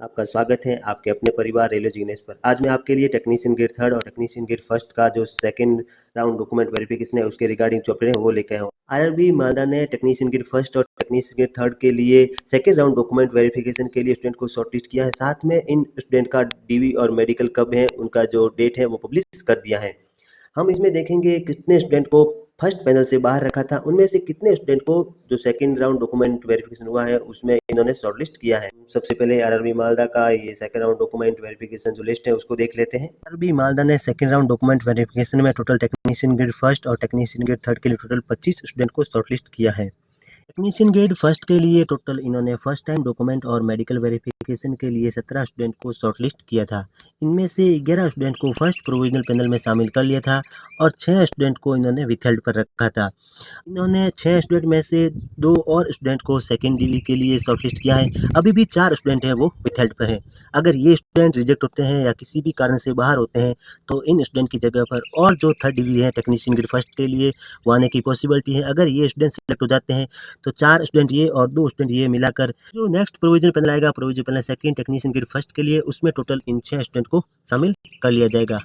आपका स्वागत है आपके अपने परिवार रेलवे जिग्नेश पर। आज मैं आपके लिए टेक्नीशियन ग्रेड थर्ड और टेक्नीशियन ग्रेड फर्स्ट का जो सेकंड राउंड डॉक्यूमेंट वेरिफिकेशन है उसके रिगार्डिंग जो अपडेट है वो लेके आया हूँ। आईआरबी मालदा ने टेक्नीशियन ग्रेड फर्स्ट और टेक्नीशियन ग्रेड थर्ड के लिए सेकंड राउंड डॉक्यूमेंट वेरिफिकेशन के लिए स्टूडेंट को शॉर्टलिस्ट किया है। साथ में इन स्टूडेंट का डीवी और मेडिकल कब है उनका जो डेट है वो पब्लिश कर दिया है। हम इसमें देखेंगे कितने स्टूडेंट को फर्स्ट पैनल से बाहर रखा था, उनमें से कितने स्टूडेंट को जो सेकंड राउंड डॉक्यूमेंट वेरिफिकेशन हुआ है उसमें इन्होंने शॉर्टलिस्ट किया है। सबसे पहले आरआरबी मालदा का ये सेकंड राउंड डॉक्यूमेंट वेरिफिकेशन जो लिस्ट है उसको देख लेते हैं। आरआरबी मालदा ने सेकंड राउंड डॉक्यूमेंट वेरिफिकेशन में टोटल टेक्नीशियन ग्रेड फर्स्ट और टेक्नीशियन ग्रेड थर्ड के लिए टोटल 25 स्टूडेंट को शॉर्टलिस्ट किया है। टेक्नीशियन ग्रेड फर्स्ट के लिए टोटल इन्होंने फर्स्ट टाइम डॉक्यूमेंट और मेडिकल वेरिफिकेशन के लिए 17 स्टूडेंट को शॉर्टलिस्ट किया था। इनमें से 11 स्टूडेंट को फर्स्ट प्रोविजनल पैनल में शामिल कर लिया था और 6 स्टूडेंट को इन्होंने विथहेल्ड पर रखा था। इन्होंने 6 स्टूडेंट में से 2 और स्टूडेंट को सेकेंड डीवी के लिए शॉर्टलिस्ट किया है। अभी भी 4 स्टूडेंट हैं वो विथहेल्ड पर हैं। अगर ये स्टूडेंट रिजेक्ट होते हैं या किसी भी कारण से बाहर होते हैं तो इन स्टूडेंट की जगह पर और जो थर्ड डीवी है टेक्नीशियन ग्रेड फर्स्ट के लिए वो आने की पॉसिबिलिटी है। अगर ये स्टूडेंट सिलेक्ट हो जाते हैं तो 4 स्टूडेंट ये और 2 स्टूडेंट ये मिलाकर जो नेक्स्ट प्रोविजनल पैनल आएगा, provisional panel second technician grade first के लिए, उसमें टोटल इन 6 स्टूडेंट को शामिल कर लिया जाएगा।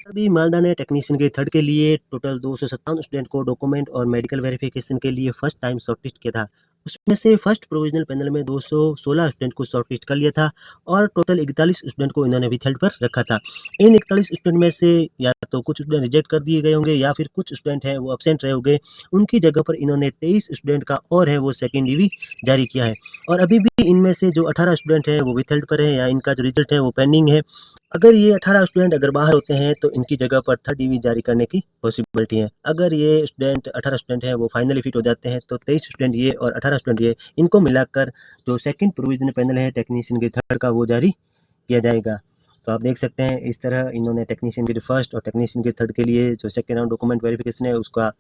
अभी मालदा ने टेक्नीशियन ग्रेड थर्ड के लिए टोटल 257 स्टूडेंट को डॉक्यूमेंट और मेडिकल वेरिफिकेशन के लिए फर्स्ट टाइम शॉर्टलिस्ट किया था। उसमें से फर्स्ट प्रोविजनल पैनल में 216 स्टूडेंट को शॉर्टलिस्ट कर लिया था और टोटल 41 स्टूडेंट को इन्होंने विथहेल्ड पर रखा था। इन 41 स्टूडेंट में से या तो कुछ स्टूडेंट रिजेक्ट कर दिए गए होंगे या फिर कुछ स्टूडेंट हैं वो एब्सेंट रहे होंगे। उनकी जगह पर इन्होंने 23 स्टूडेंट का और है वो सेकेंड डीवी जारी किया है और अभी भी इनमें से जो 18 स्टूडेंट हैं वो विथहेल्ड पर है या इनका जो रिजल्ट है वो पेंडिंग है। अगर ये 18 स्टूडेंट अगर बाहर होते हैं तो इनकी जगह पर थर्ड डीवी जारी करने की पॉसिबिलिटी है। अगर ये स्टूडेंट 18 स्टूडेंट हैं वो फाइनली फिट हो जाते हैं तो 23 स्टूडेंट ये और 18 स्टूडेंट ये इनको मिलाकर जो सेकंड प्रोविजनल पैनल है टेक्नीशियन ग्रेड थर्ड का वो जारी किया जाएगा। तो आप देख सकते हैं इस तरह इन्होंने टेक्नीशियन ग्रेड फर्स्ट और टेक्नीशियन ग्रेड थर्ड के लिए जो सेकेंड राउंड डॉक्यूमेंट वेरिफिकेशन है उसका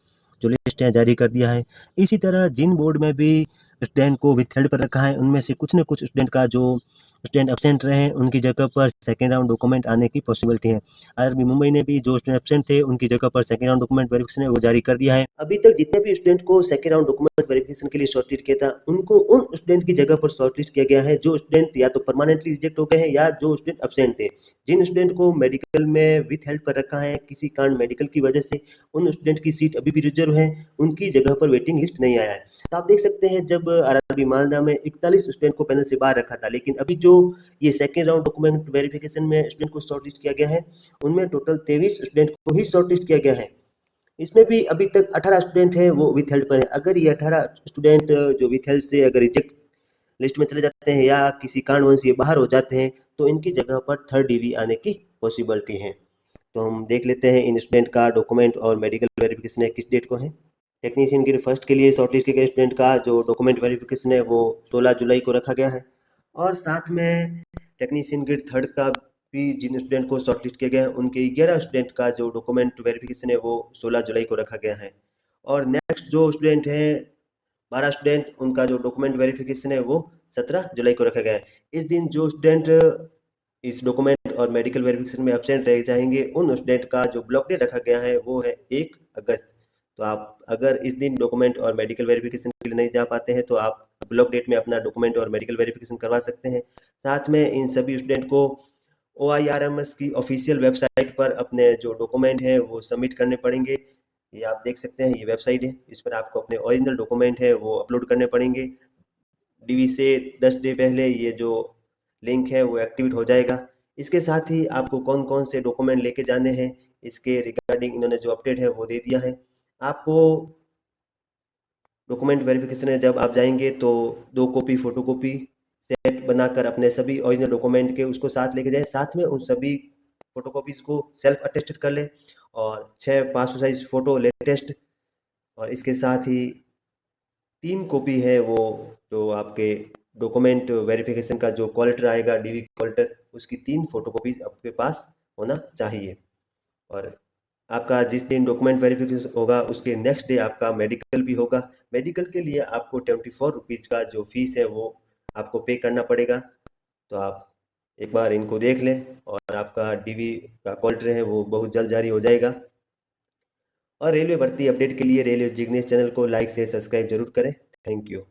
जो लिस्ट है जारी कर दिया है। इसी तरह जिन बोर्ड में भी स्टूडेंट को विथहेल्ड पर रखा है उनमें से कुछ न कुछ स्टूडेंट का जो स्टूडेंट एब्सेंट रहे हैं उनकी जगह पर सेकेंड राउंड डॉक्यूमेंट आने की पॉसिबिलिटी है। आरआरबी मुंबई ने भी जो स्टूडेंट एब्सेंट थे उनकी जगह पर सेकेंड राउंड डॉक्यूमेंट वेरिफिकेशन है वो जारी कर दिया है। अभी तक जितने भी स्टूडेंट को सेकेंड राउंड डॉक्यूमेंट वेरिफिकेशन के लिए शॉर्टलिस्ट किया था उनको उन स्टूडेंट की जगह पर शॉर्टलिस्ट किया गया है जो स्टूडेंट या तो परमानेंटली रिजेक्ट हो गए हैं या जो स्टूडेंट एब्सेंट थे। जिन स्टूडेंट को मेडिकल में विथहेल्ड पर रखा है किसी कारण मेडिकल की वजह से उन स्टूडेंट की सीट अभी भी रिजर्व है, उनकी जगह पर वेटिंग लिस्ट नहीं आया है। तो आप देख सकते हैं जब आरआरबी मालदा में 41 स्टूडेंट को पैनल से बाहर रखा था, लेकिन अभी जो ये सेकेंड राउंड डॉक्यूमेंट वेरिफिकेशन में स्टूडेंट को शॉर्टलिस्ट किया गया है उनमें टोटल 23 स्टूडेंट को ही शॉर्टलिस्ट किया गया है। इसमें भी अभी तक 18 स्टूडेंट हैं वो विथहेल्ड पर है। अगर ये 18 स्टूडेंट जो विथहेल्ड से अगर रिजेक्ट लिस्ट में चले जाते हैं या किसी कारणवश ये बाहर हो जाते हैं तो इनकी जगह पर थर्ड डीवी आने की पॉसिबिलिटी है। तो हम देख लेते हैं इन स्टूडेंट का डॉक्यूमेंट और मेडिकल वेरिफिकेशन है किस डेट को है। टेक्नीशियन ग्रेड फर्स्ट के लिए शॉर्टलिस्ट किए गए स्टूडेंट का जो डॉक्यूमेंट वेरिफिकेशन है वो 16 जुलाई को रखा गया है और साथ में टेक्नीशियन ग्रेड थर्ड का भी जिन स्टूडेंट को शॉर्टलिस्ट किया गया है उनके 11 स्टूडेंट का जो डॉक्यूमेंट वेरिफिकेशन है वो 16 जुलाई को रखा गया है और नेक्स्ट जो स्टूडेंट हैं 12 स्टूडेंट उनका जो डॉक्यूमेंट वेरिफिकेशन है वो 17 जुलाई को रखा गया है। इस दिन जो स्टूडेंट इस डॉक्यूमेंट और मेडिकल वेरिफिकेशन में एब्सेंट रह जाएंगे उन स्टूडेंट का जो ब्लॉक डेट रखा गया है वो है 1 अगस्त। तो आप अगर इस दिन डॉक्यूमेंट और मेडिकल वेरिफिकेशन के लिए नहीं जा पाते हैं तो आप ब्लॉक डेट में अपना डॉक्यूमेंट और मेडिकल वेरिफिकेशन करवा सकते हैं। साथ में इन सभी स्टूडेंट को OIRMS की ऑफिशियल वेबसाइट पर अपने जो डॉक्यूमेंट हैं वो सबमिट करने पड़ेंगे। ये आप देख सकते हैं ये वेबसाइट है, इस पर आपको अपने ओरिजिनल डॉक्यूमेंट है वो अपलोड करने पड़ेंगे। डीवी से 10 डे पहले ये जो लिंक है वो एक्टिवेट हो जाएगा। इसके साथ ही आपको कौन कौन से डॉक्यूमेंट लेके जाने हैं इसके रिगार्डिंग इन्होंने जो अपडेट है वो दे दिया है। आपको डॉक्यूमेंट वेरिफिकेशन में जब आप जाएंगे तो 2 कॉपी फोटोकॉपी सेट बनाकर अपने सभी ओरिजिनल डॉक्यूमेंट के उसको साथ लेके जाएं। साथ में उन सभी फोटोकॉपीज को सेल्फ अटेस्टेड कर लें और 6 पासपोर्ट साइज फोटो लेटेस्ट और इसके साथ ही 3 कॉपी है वो जो आपके डॉक्यूमेंट वेरिफिकेशन का जो कॉल लेटर आएगा डीवी कॉल लेटर उसकी 3 फोटोकॉपीज आपके पास होना चाहिए। और आपका जिस दिन डॉक्यूमेंट वेरिफिकेशन होगा उसके नेक्स्ट डे आपका मेडिकल भी होगा। मेडिकल के लिए आपको 24 रुपीज़ का जो फीस है वो आपको पे करना पड़ेगा। तो आप एक बार इनको देख लें और आपका डीवी का कॉल लेटर है वो बहुत जल्द जारी हो जाएगा। और रेलवे भर्ती अपडेट के लिए रेलवे जिग्नेश चैनल को लाइक से सब्सक्राइब जरूर करें। Thank you.